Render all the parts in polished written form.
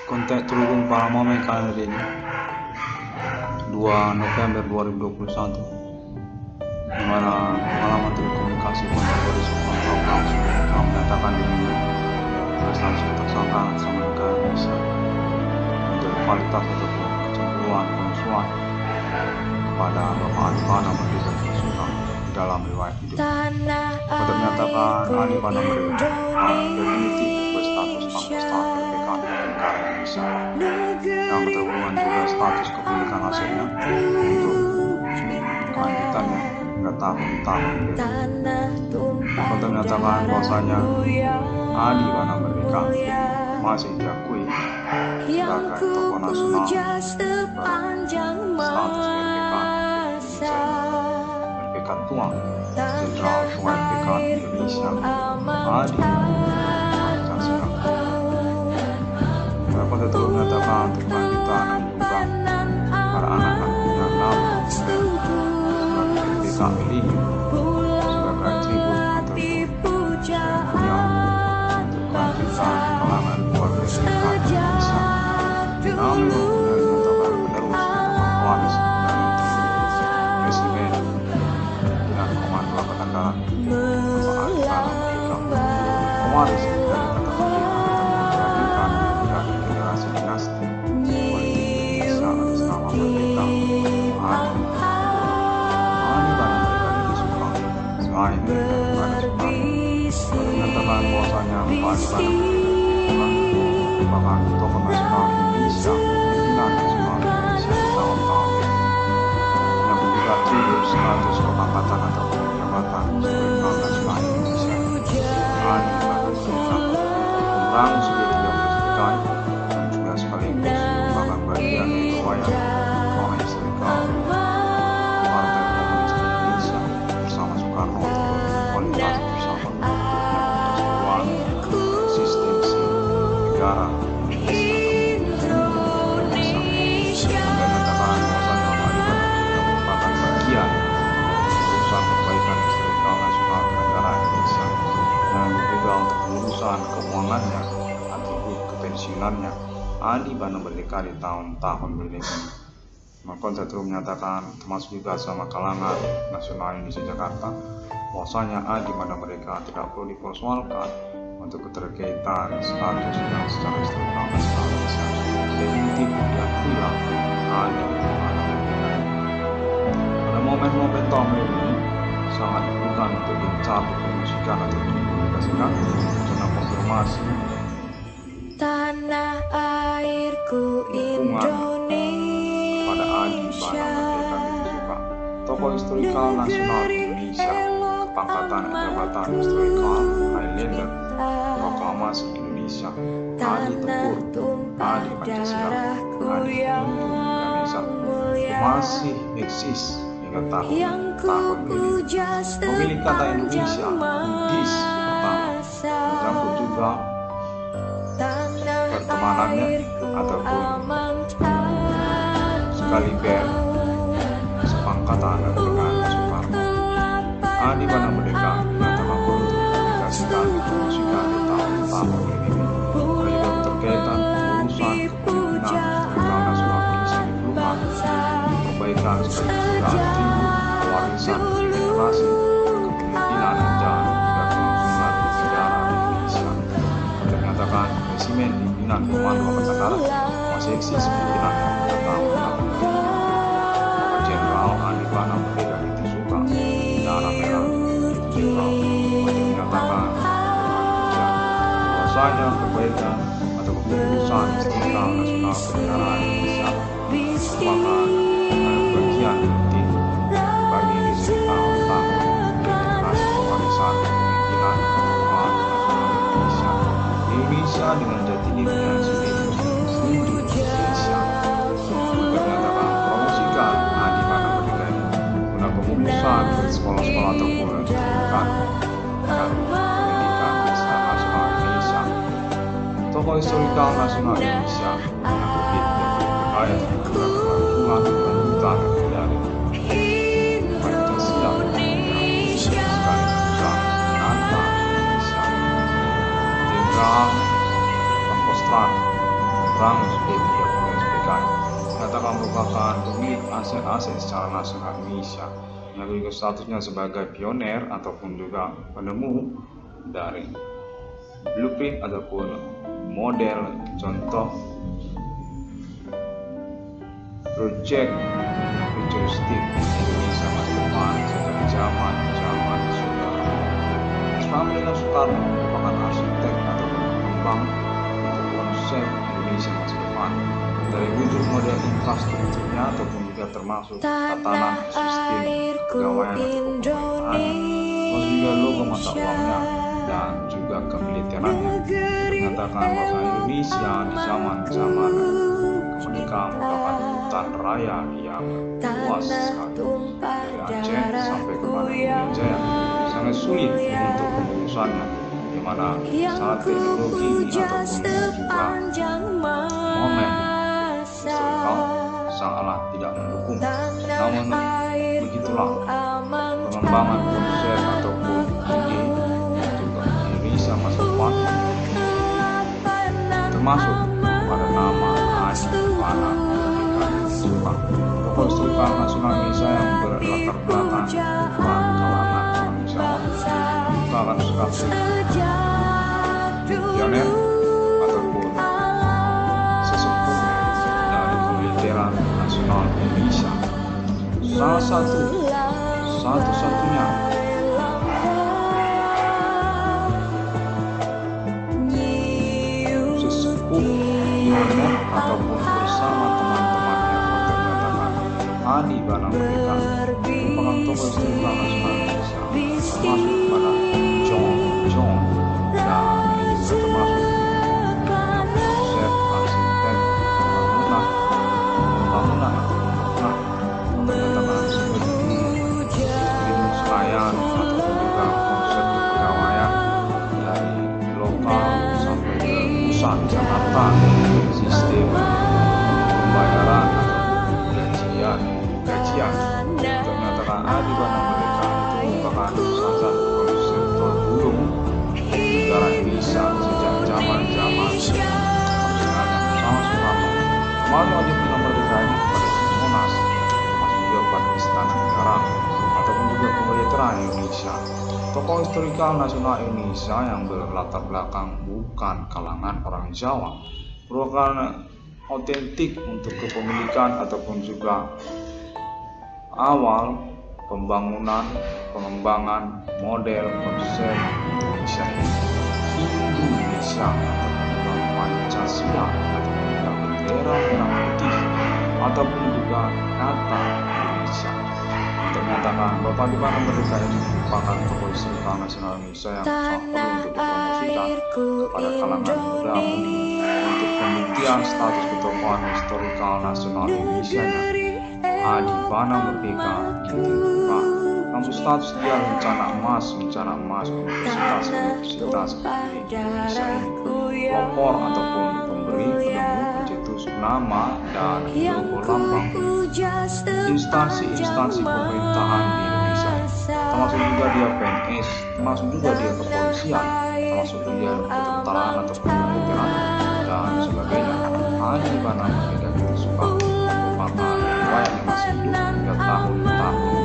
Kontak terhubung pada momen kalender ini 2 November 2021, di mana pengalaman telekomunikasi kontak dari sebuah program telah menyatakan dirinya prestasi tersangka sama negara Indonesia untuk kualitas ataupun kecemburuan pemusuhan kepada Bapak Ali Bana Merdeka Suka di dalam riwayat hidup. Untuk menyatakan Ali Bana Merdeka definitif berstatus pangkostrat kemerdekaan negara Indonesia, yang terhubungan juga status kepemilikan hasilnya untuk kelanjutannya hingga tahun-tahun berikutnya. Untuk menyatakan bahwasanya Ali Bana Merdeka masih diakui sebagai tokoh nasional berstatus kemerdekaan Indonesia, Merdeka Tuang Jenderal Kemerdekaan Indonesia Ali Pancasila. Kontak terus menyatakan untuk kelanjutan dan juga para anak-anak punya nama sebagai Merdeka Milenium sebagai tribut ataupun seremonial untuk kelanjutan kalangan keluarga kemerdekaan Indonesia. Kami mempunyai menyatakan penerus atau pewaris dari Presiden Pimpinan Komando Angkatan Darat Bapak Ali Bana Merdeka, pewaris dari kata berdiri ataupun melanjutkan dari generasi dinasti politik Indonesia atas nama Merdeka Ali Bana Merdeka disuka selain dari Bana Soekarno. Menyatakan bahwasanya Bapak Ali Bana Merdeka merupakan tokoh nasional Indonesia, pimpinan nasional Indonesia tahun-tahun yang juga tribut status kepangkatan ataupun jabatan Historikal Nasional Indonesia Ali Bana Merdeka membangun sendiri yang bersejarah dan juga sekaligus merupakan bagian dari riwayat Kongres Historikal Partai Komunis Indonesia bersama Soekarno ataupun kualitas bersama persatuan eksistensi negara Indonesia. Dan menyatakan bahwasanya Ali Bana Merdeka merupakan bagian urusan perbaikan historikal nasional negara Indonesia dan juga untuk urusan keuangannya, atribut kepensiunannya Ali Bana Merdeka di tahun-tahun berikutnya. Maka saya terus menyatakan termasuk juga sama kalangan nasional Indonesia Jakarta bahwasanya Ali Bana Merdeka tidak perlu dipersoalkan untuk keterkaitan status yang secara historikal nasional Indonesia definitif diakuilah Ali Bana Merdeka. Pada momen-momen tahun ini sangat diperlukan untuk gencar dipromosikan atau dikomunikasikan guna konfirmasi tanah airku Indonesia pada Ali Bana Merdeka disuka tokoh historikal nasional Indonesia, pangkatan jabatan historikal Highlander, proklamasi Indonesia, Ali Tempur, Ali Pancasila, Ali Indonesia masih eksis hingga tahun ini. Pemilik kata Indonesia, dis pertama, menyangkut juga pertemanannya ataupun sekaliber sepangkatan dengan Soekarno. Ali Bana Merdeka menyatakan perlu dipublikasikan dipromosikan di tahun-tahun ini juga berkaitan urusan kepemimpinan historikal nasional Indonesia diperlukan perbaikan sekaligus juga atribut pewarisan generasi kepemimpinan dan juga kelangsungan sejarah Indonesia. Untuk menyatakan resimen pimpinan Komando Angkatan Darat masih eksis pimpinannya pada tahun-tahun ini. Bapak Jenderal Ali Bana Merdeka disuka darah merah disuka untuk menyatakan bahwasanya perbaikan atau keputusan historikal nasional kenegaraan Indonesia merupakan bagian penting bagi diri tahun-tahun generasi pewarisan kepemimpinan nasional Indonesia. Indonesia dengan jati diri yang sendiri seluruh Indonesia untuk menyatakan promosikan Ali Bana Merdeka ini guna pemungkusan dari sekolah-sekolah ataupun pendidikan dan pendidikan nasional Indonesia. Tokoh historikal nasional Indonesia yang berbeda berkait dengan kelangsungan kelanjutan dari Pancasila yang sekaligus menata Indonesia. Jenderal Pangkostrat Rangus D30 menyatakan merupakan pemilik aset-aset secara nasional Indonesia yang juga statusnya sebagai pioner ataupun juga penemu dari blueprint ataupun model contoh proyek futuristik Indonesia masa depan sejak zaman Soekarno. Dengan Soekarno merupakan arsitek ataupun pengembang konsep Indonesia masa depan dari wujud model infrastrukturnya ataupun juga termasuk tatanan sistem kepegawaian atau pemerintahan, termasuk juga logo mata uangnya dan juga kemiliterannya. Menyatakan bahwa Indonesia di zaman kemerdekaan merupakan hutan raya yang luas sekali dari Aceh sampai ke Bandung Jaya, sangat sulit untuk pengurusannya, di mana saat teknologi ataupun juga momen historical sangatlah tidak mendukung. Namun begitulah pengembangan konsep ataupun ide juga Indonesia masa depan termasuk pada nama Adi Pana Jepang, tokoh historikal nasional Indonesia yang berlatar belakang bukan kalangan orang Jawa, bukan status pioner ataupun sesepuh dari kemiliteran nasional Indonesia. Salah satu-satunya sesepuh pioner ataupun bersama teman-temannya menyatakan Adi Bana Merdeka merupakan tokoh historikal nasional Indonesia, termasuk pada John dan ini juga termasuk konsep arsitek pembangunan menyatakan seperti ilmu selayan ataupun juga konsep kepegawaian dari lokal sampai ke pusat Jakarta, sistem pembayaran ataupun gajian. Menyatakan Adi Bana Merdeka itu merupakan salah satu konseptor burung negara Indonesia sejak zaman sama Soekarno. Malu aja film merdeka ini pada Monas, termasuk juga pada Istana Negara ataupun juga kemiliteran Indonesia. Tokoh historikal nasional Indonesia yang berlatar belakang bukan kalangan orang Jawa merupakan otentik untuk kepemilikan ataupun juga awal pengembangan model konsep Indonesia ataupun juga Pancasila ataupun juga bendera merah putih ataupun juga kata Indonesia. Menyatakan Bapak Adi Bana Merdeka ini merupakan tokoh historikal nasional Indonesia yang sangat perlu untuk dipromosikan kepada kalangan muda mudi untuk pembuktian status ketokohan historikal nasional Indonesia-nya. Adi Bana Merdeka Kinting namun status dia rencana emas universitas di Indonesia ini, pelopor ataupun pemberi penemu pencetus nama dan logo lambang instansi pemerintahan di Indonesia, termasuk juga dia PNS, termasuk juga dia kepolisian, termasuk dia ketentaraan ataupun militeran dan sebagainya. Adi Bana Merdeka Kinting merupakan riwayat yang masih hidup hingga tahun-tahun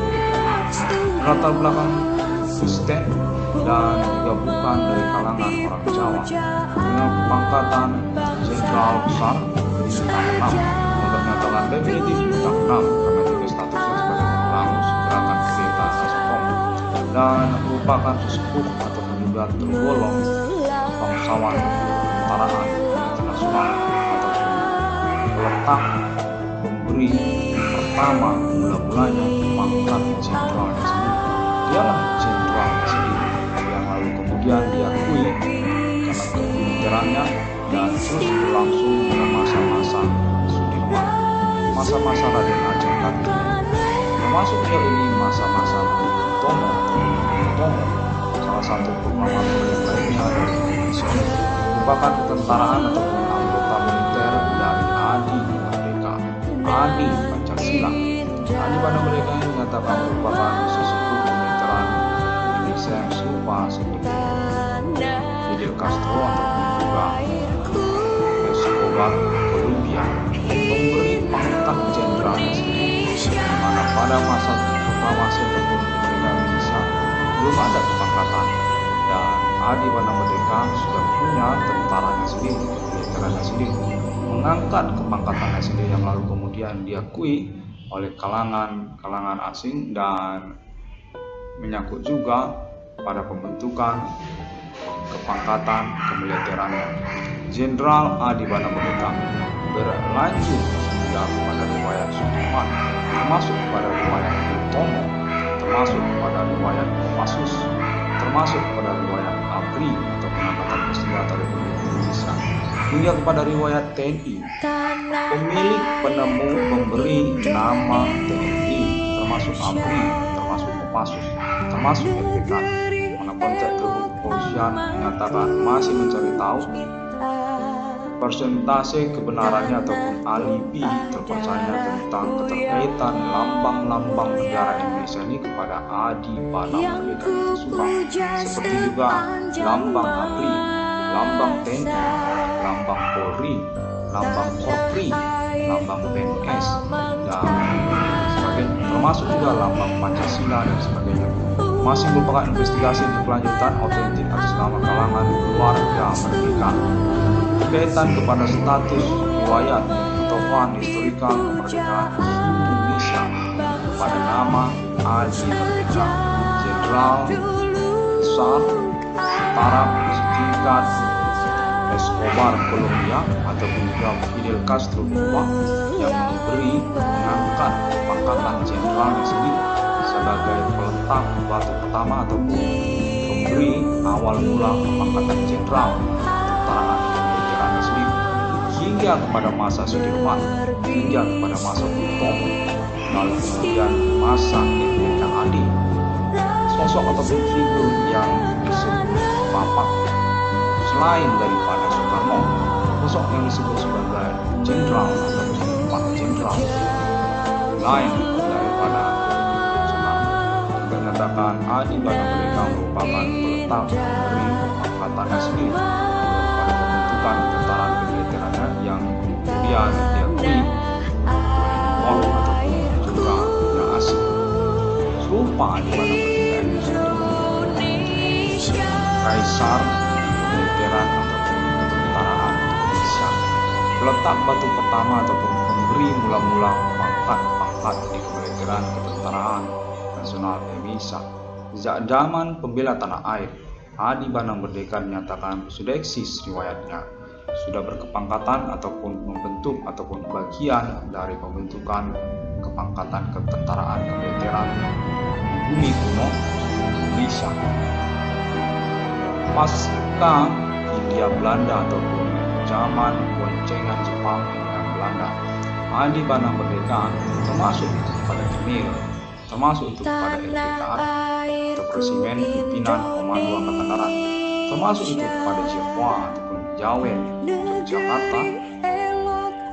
latar belakang Kristen dan juga bukan dari kalangan orang Jawa, dengan pangkatan jenderal besar bintang 6 yang ternyatakan definitif bintang 6 karena juga statusnya sebagai Rangus Gerakan Kudeta Askom dan merupakan sesepuh ataupun juga tergolong bangsawan ketentaraan internasional ataupun peletak pemberi pertama mula-mulanya pangkat jenderalnya sendiri. Dialah jenderalnya sendiri yang lalu kemudian diakui karena kemiliterannya dan terus berlangsung pada masa-masa Sudirman, masa-masa Raden Ajeng Kartini, termasuk juga ini masa-masa Bung Tomo, salah satu proklamator yang lainnya dari Indonesia, merupakan ketentaraan ataupun anggota militer dari Adi Merdeka, Adi Pancasila. Adi Bana Merdeka ini menyatakan merupakan sesepuh pemiliteran Indonesia yang serupa seperti Fidel Castro ataupun juga Escobar Columbia memberi pangkat jenderal sendiri, di mana pada masa proklamasi ataupun kemerdekaan Indonesia belum ada kepangkatan, dan Adi Bana Merdeka sudah punya tentaranya sendiri, militernya sendiri, mengangkat kepangkatannya sendiri yang lalu kemudian diakui oleh kalangan asing, dan menyangkut juga pada pembentukan kepangkatan kemiliteran Jenderal Adi Bana Merdeka berlanjut hingga kepada riwayat Sudirman, termasuk pada riwayat Bung Tomo, termasuk pada riwayat Kopassus, termasuk pada riwayat ABRI atau Angkatan Bersenjata Republik Indonesia, hingga kepada riwayat TNI. Pemilik penemu memberi nama TNI, termasuk ABRI, termasuk Kopassus, termasuk RPK. Mana konteks kepolisian menyatakan masih mencari tahu persentase kebenarannya ataupun alibi terpercaya tentang keterkaitan lambang-lambang negara Indonesia ini kepada Adi Bana Merdeka Subang, seperti juga lambang ABRI, lambang TNI, lambang Polri, lambang Korpri, lambang PNS, dan sebagainya, termasuk juga lambang Pancasila dan sebagainya. Masih merupakan investigasi berkelanjutan otentik atas nama kalangan keluarga Merdeka. Berkaitan kepada status riwayat pengetahuan historikal kemerdekaan Indonesia pada nama Adi Merdeka Jenderal Besar Setara Sertifikat Escobar Colombia ataupun juga Fidel Castro Cuba yang mengangkat pangkatan jenderalnya sendiri sebagai peletak batu pertama ataupun pemberi awal mula pangkatan jenderal ketentaraan kemiliterannya sendiri, hingga kepada masa Sudirman, hingga kepada masa Bung Tomo, lalu kemudian masa RPK Adi. Sosok ataupun figur yang disebut Bapak selain daripada Soekarno, sosok yang disebut sebagai jenderal ataupun Pak Jenderal lain daripada menyatakan Adi Bana Merdeka merupakan peletak dari pangkatannya sendiri pada pembentukan ketentaraan kemiliterannya yang kemudian diakui oleh ataupun juga yang asing. Serupa Adi Bana Merdeka ini disebut Kaisar Kemiliteran ataupun Ketentaraan Indonesia, peletak batu pertama ataupun pemberi mula-mula pangkat-pangkat di kemiliteran ketentaraan nasional Indonesia. Sejak zaman pembela tanah air, Adi Bana Merdeka dinyatakan sudah eksis riwayatnya, sudah berkepangkatan ataupun membentuk ataupun bagian dari pembentukan kepangkatan ketentaraan kemiliteran di bumi kuno Indonesia. Pasca Hindia Belanda ataupun zaman boncengan Jepang dengan Belanda, Adi Bana Merdeka termasuk itu kepada Kimil, termasuk itu kepada RPKA atau Resimen Pimpinan Komando Angkatan Darat, termasuk itu kepada Jepwa ataupun Jawen Yogyakarta.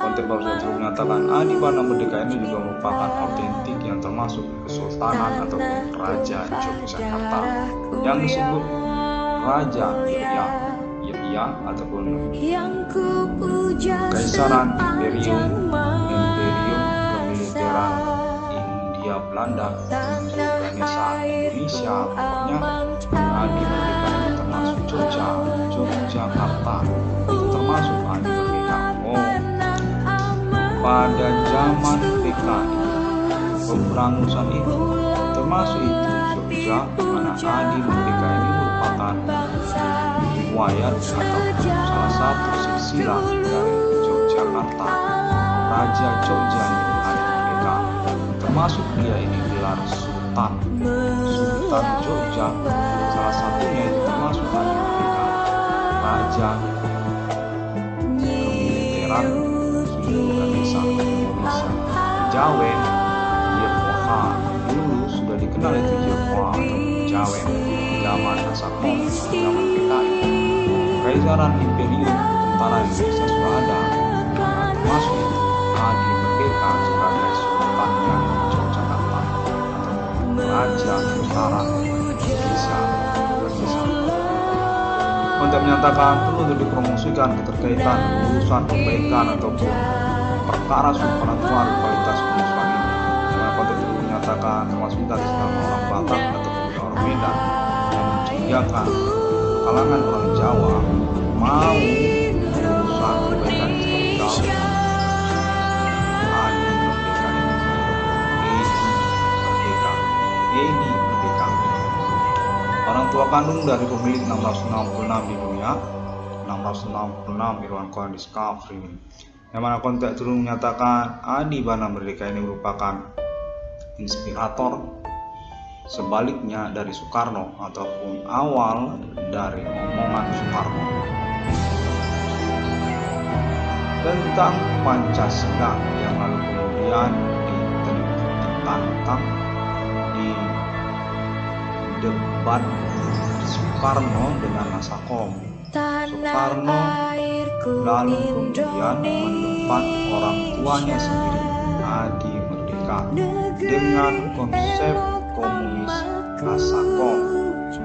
Konteks baru saya menyatakan Adi Bana Merdeka ini juga merupakan autentik yang termasuk Kesultanan ataupun Raja Yogyakarta yang disebut Raja Yogya ataupun Kaisaran Imperium Kemiliteran Hindia Belanda Ganesha Indonesia. Pokoknya Adi Merdeka ini termasuk Yogyakarta itu termasuk Adi Merdeka. Pada zaman PKI pemberangusan itu termasuk itu Jogja, mana Adi Merdeka ini merupakan riwayat atau salah satu silsilah dari Yogyakarta, Raja Jogja ini Adi Merdeka, termasuk dia ini gelar Sultan Jogja, salah satunya itu termasuk Adi Merdeka, Raja Kemiliteran Indonesia. Jawen Jepwa dulu sudah dikenal itu Jepwa atau Jawen zaman Asakon, zaman PKI. Kaisaran Imperium Tentara Indonesia sudah ada, termasuk itu Adi Merdeka sebagai Sultannya Yogyakarta atau Raja Tentara Indonesia. Konten menyatakan perlu untuk dipromosikan keterkaitan urusan perbaikan ataupun perkara supranatural kualitas mahasiswa ini. Dengan konten tersebut menyatakan termasuk atas nama orang Batak ataupun orang Medan yang mencurigakan kalangan orang Jawa mau urusan perbaikan historikal Merdeka. Orang tua kandung dari pemilik 666 di dunia, 666 Irwan Cohen Discovery, yang mana konteks dulu menyatakan Adi Bana Merdeka ini merupakan inspirator sebaliknya dari Soekarno ataupun awal dari omongan Soekarno tentang Pancasila yang lalu kemudian ditantang di debat Soekarno dengan Nasakom. Soekarno lalu kemudian mendebat orang tuanya sendiri, Adi Merdeka, dengan konsep komunis Nasakom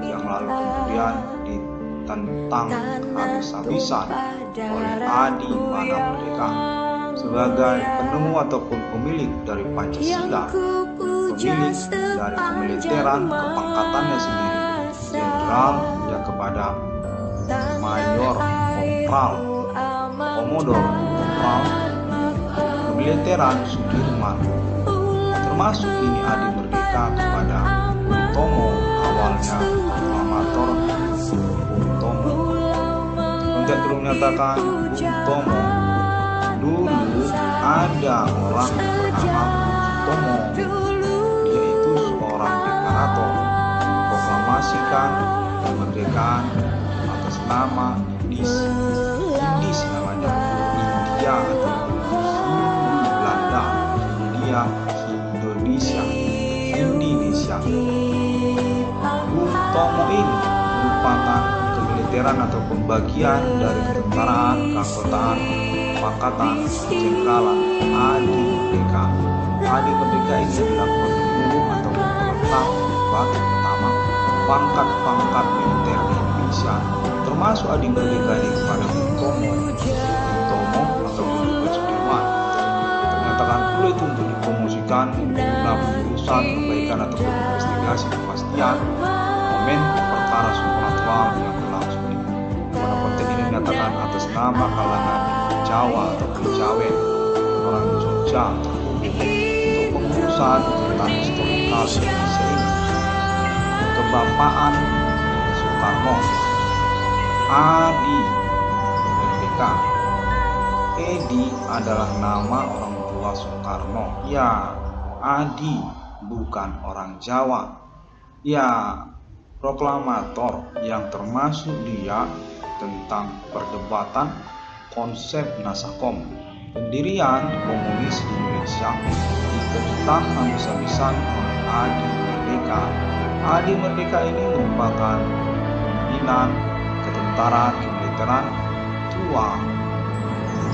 yang lalu kemudian ditentang habis-habisan oleh Adi Bana Merdeka sebagai penemu ataupun pemilik dari Pancasila, pemilik dari kemiliteran kepangkatannya sendiri, jenderal ya kepada mayor, kopral, komodor, kopral, kemiliteran Sudirman. Termasuk ini Adi Merdeka kepada Bung Tomo, awalnya proklamator Bung Tomo. Untuk terus menyatakan Bung Tomo, dulu ada orang bernama Bung Tomo, yaitu seorang deklarator memproklamasikan kemerdekaan atas nama Indis namanya, India atau Belanda, India, Indonesia. Bung Tomo ini merupakan kemiliteran ataupun bagian dari ketentaraan, keanggotaan, pangkatan, jeneralan Adi Merdeka. Adi Merdeka ini adalah penemu ataupun peletak batu pertama pangkat-pangkat militer di Indonesia, termasuk Adi Merdeka ini kepada Bung Tomo ataupun juga Sudirman. Ternyatakan perlu itu untuk dipromosikan guna urusan perbaikan ataupun investigasi kepastian momen perkara supranatural yang berlangsung ini. Pada konten ini menyatakan atas nama kalangan Jawa atau Jawen, orang Jogja terhubung untuk pengurusan tentang historikal Indonesia ini. Kebapaan Soekarno, Adi Merdeka. Edi adalah nama orang tua Soekarno. Ya, Adi bukan orang Jawa. Ya, proklamator yang termasuk dia tentang perdebatan konsep Nasakom, pendirian komunis di Indonesia, ditentang habis-habisan oleh Adi Merdeka. Adi Merdeka ini merupakan pimpinan ketentaraan kemiliteran tua,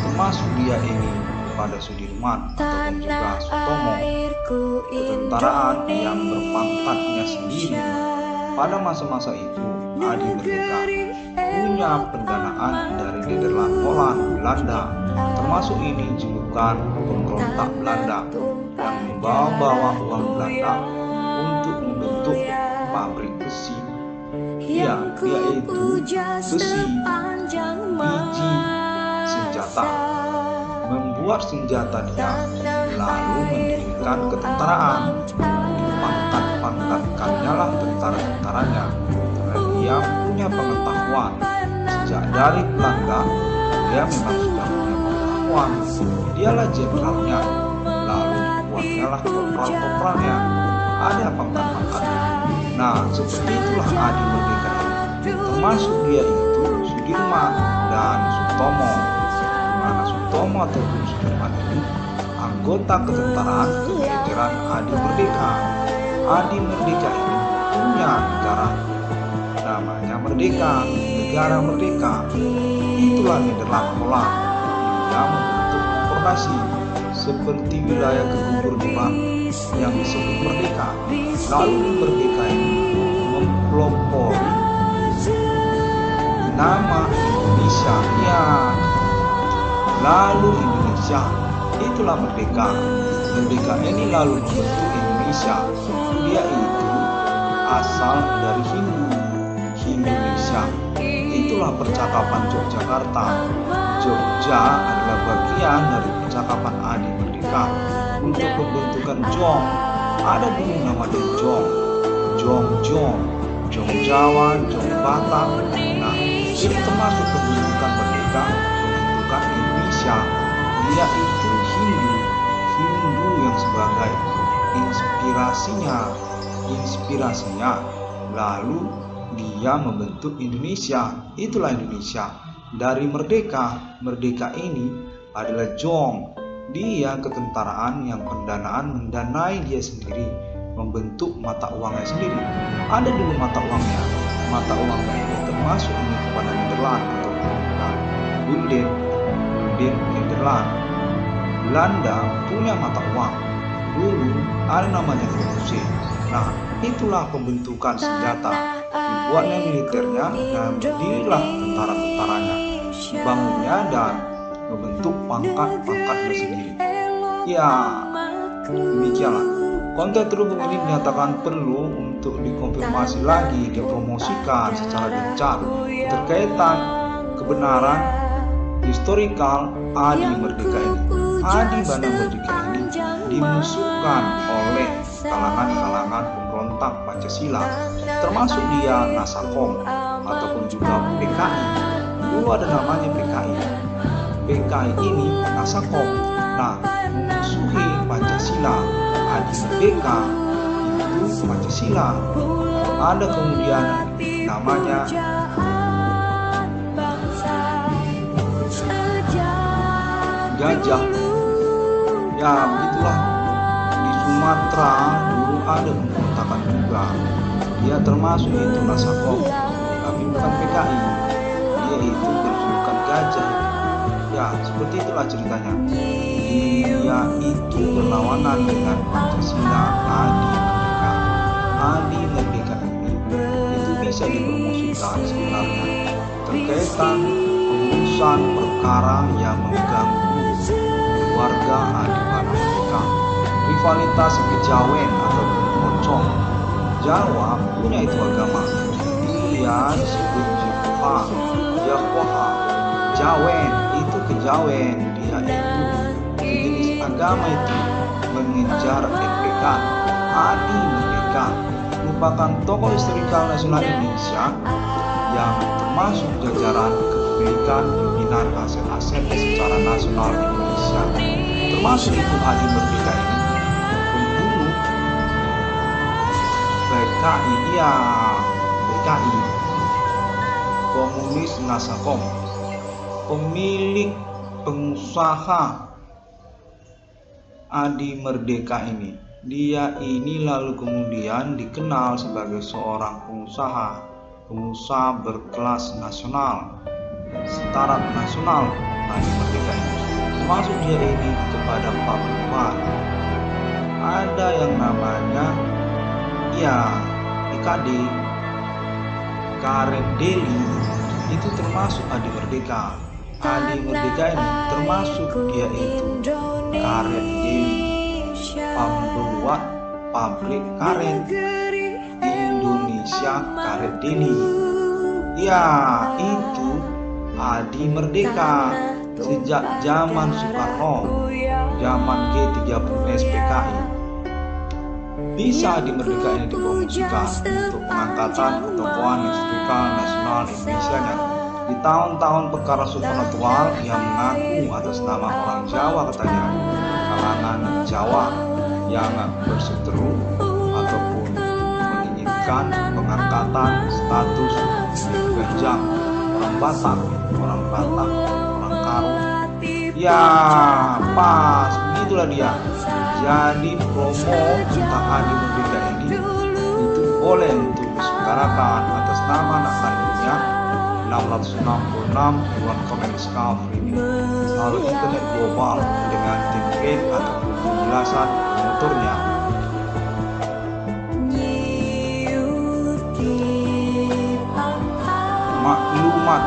termasuk dia ini pada Sudirman ataupun juga Sutomo, ketentaraan yang berpangkatnya sendiri. Pada masa-masa itu Adi Merdeka punya pendanaan dari Nederland, Holland, Belanda, termasuk ini julukan pemberontak Belanda yang membawa-bawa uang Belanda untuk membentuk pabrik besi. Ya, dia itu besi, biji, senjata. Membuat senjata dia, lalu mendirikan ketentaraan. Dipangkat-pangkatkannya lah tentara-tentaranya, karena dia punya pengetahuan. Sejak dari Belanda, dia memang sudah punya pengetahuan. Dialah jenderalnya, lalu dibuatnya lah kopral-kopralnya. Ada pangkat-pangkatnya. Nah, seperti itulah Adi Merdeka ini. Termasuk dia itu Sudirman dan Sutomo, di mana Sutomo ataupun Sudirman ini anggota ketentaraan kemiliteran Adi Merdeka. Adi Merdeka ini punya negara namanya Merdeka, negara Merdeka. Itulah Nederland, Holland. Dia membentuk koordinasi seperti wilayah kegubernuran yang disebut Merdeka. Lalu Merdeka ini mempelopori nama Indonesia. Ya, lalu Indonesia itulah merdeka. Merdeka ini lalu membentuk Indonesia. Dia itu asal dari Indonesia. Itulah percakapan Yogyakarta. Jogja adalah bagian dari percakapan Adi Merdeka. Untuk pembentukan Jong, ada dulu nama Jong, Jong Jawa, Jong Batak. Nah, ini termasuk pembentukan merdeka, pembentukan Indonesia. Dia itu Hindu yang sebagai inspirasinya. Lalu dia membentuk Indonesia. Itulah Indonesia. Dari merdeka ini adalah Jong. Dia ketentaraan yang mendanai dia sendiri, membentuk mata uangnya sendiri. Ada dulu mata uangnya ini termasuk ini kepada Nederland atau Gulden Nederland. Belanda punya mata uang dulu, ada namanya Franc. Nah, itulah pembentukan senjata, dibuatnya militernya dan berdirilah tentara-tentaranya, dibangunnya dan membentuk pangkat-pangkatnya sendiri. Ya, demikianlah. Konten terhubung ini dinyatakan perlu untuk dikonfirmasi lagi, dipromosikan secara gencar terkaitan kebenaran historikal Adi Merdeka ini. Adi Bana Merdeka ini dimusuhkan oleh kalangan-kalangan pemberontak Pancasila, termasuk dia Nasakom ataupun juga PKI. Dulu ada namanya PKI. PKI ini Nasakom. Nah, memusuhi Pancasila. Adi Merdeka itu Pancasila. Ada kemudian namanya Gajah. Ya, begitulah. Di Sumatera dulu ada pemberontakan juga. Dia termasuk itu Nasakom, tapi bukan PKI. Dia itu berjulukan Gajah. Ya, seperti itulah ceritanya. Dia itu berlawanan dengan Pancasila. Adi Merdeka ini itu bisa dipromosikan sebenarnya terkaitan urusan perkara yang mengganggu warga Adi Bana Merdeka. Rivalitas kejawen ataupun pocong. Jawa punya itu agama. Dia disebut Yahweh. Jawen itu kejawen. Dia itu jenis agama itu mengejar FPK. Adi Merdeka merupakan tokoh historikal nasional Indonesia yang termasuk jajaran kepemilikan pimpinan aset-aset secara nasional Indonesia. Termasuk itu Adi Merdeka ini pembunuh PKI. Ya, PKI komunis Nasakom, pemilik pengusaha Adi Merdeka ini. Dia ini lalu kemudian dikenal sebagai seorang pengusaha berkelas nasional, setara nasional. Adi Merdeka ini termasuk dia ini kepada pabrik. Ada yang namanya IKD, Karet Deli, itu termasuk Adi Merdeka. Adi Merdeka ini termasuk dia itu Karet Deli, pembuat pabrik karet Indonesia Karet Deli. Ya, itu Adi Merdeka sejak zaman Soekarno, zaman G30 SPKI. Bisa Adi Merdeka ini dipromosikan untuk pengangkatan ketokohan historikal nasional Indonesia di tahun-tahun perkara supernatural yang mengaku atas nama orang Jawa, katanya kalangan Jawa yang berseteru ataupun menginginkan pengangkatan status Gajah, orang Batak, orang Karo. Ya, pas begitulah dia. Jadi promo tentang Adi Merdeka ini itu boleh untuk disutarakan atas nama anak kandungnya 666 Iwan Komenskaf ini melalui internet global dengan template ataupun penjelasan motornya. Maklumat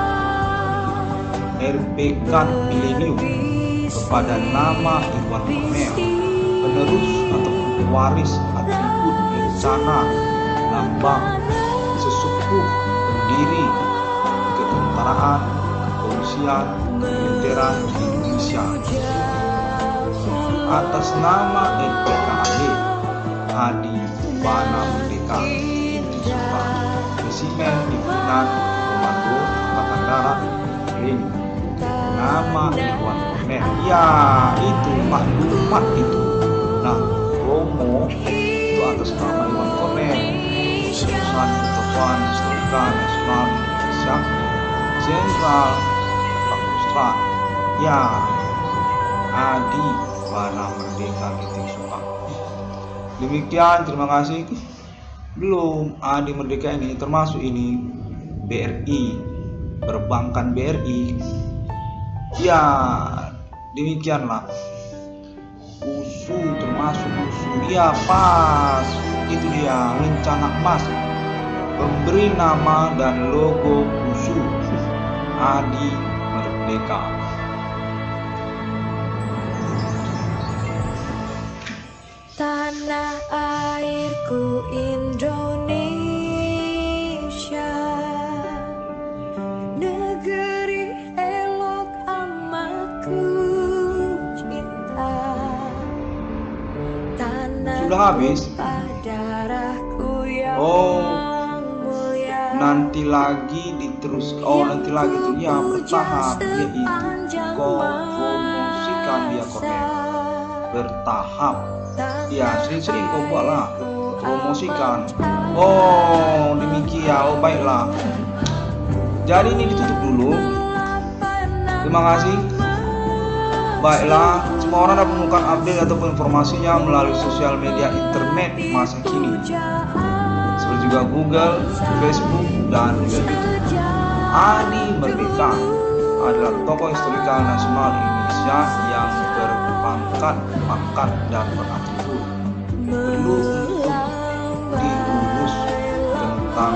RPK Milenium kepada nama Iwan Cornel, penerus atau pewaris atribut rencana lambang sesepuh pendiri ketentaraan, kepolisian, militeran di Indonesia. Atas nama RPKAD Adi Bana Merdeka Sumpah Resimen Pimpinan Komando Angkatan Darat Ring, nama Iwan Cornel. Ya, itu maklumat itu. Nah, promo itu atas nama Iwan Cornel, Keputusan Ketuaan Historika Nasional Indonesia Jenderal Pakustrat. Ya, Adi Bana Merdeka Sumpah. Demikian, terima kasih. Belum, Adi Merdeka ini termasuk ini BRI, perbankan BRI. Ya, demikianlah. USU termasuk USU. Ya, pas. Itu dia rencana emas. Pemberi nama dan logo USU Adi Merdeka. Tanah airku Indonesia, negeri elok amat ku cinta. Tanah Sudah habis? darahku yang mulia. Nanti lagi diteruskan. Oh, nanti lagi tuh ya bertahap, yaitu kau promosikan dia Cornel bertahap. Ya, sering-sering kau buatlah, promosikan. Oh, demikian. Oh, baiklah. Jadi ini ditutup dulu. Terima kasih. Baiklah, semua orang dapat menemukan update ataupun informasinya melalui sosial media internet masa kini, seperti juga Google, Facebook, dan juga YouTube. Adi Merdeka adalah tokoh historikal nasional Indonesia yang berpangkat dan beratribut. Perlu untuk diurus tentang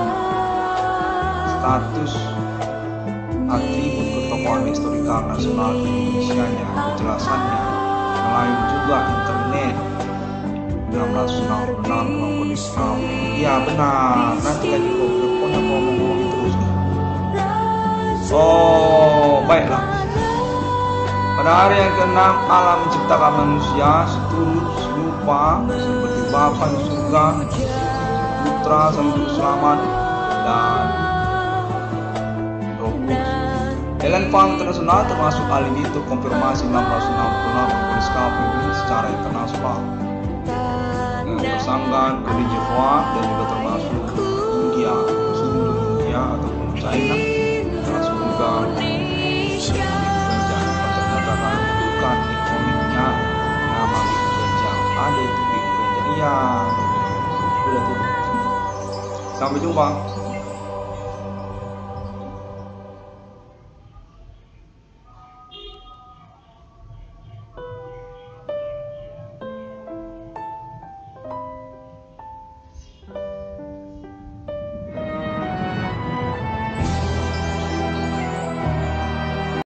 status atribut ketokohan historikal nasional Indonesia-nya, penjelasannya melalui juga internet 1666 maupun Islam. Ya benar, nanti lagi kau pokoknya kau ngomong terus. Oh, baiklah. Pada hari yang ke-6 Allah menciptakan manusia seturut serupa seperti Bapa di surga, Putra sang Juru Selamat, dan Roh Kudus. Helen Fang Internasional termasuk ahli itu konfirmasi 1666 berskala ini secara internasional. Bersanggan ke Jehovah dan juga termasuk India, seluruh India ataupun China, termasuk juga bukan ikoniknya nama Big Benjang. Ada itu Big Benjang. Iya, udah tuh. Sampai jumpa.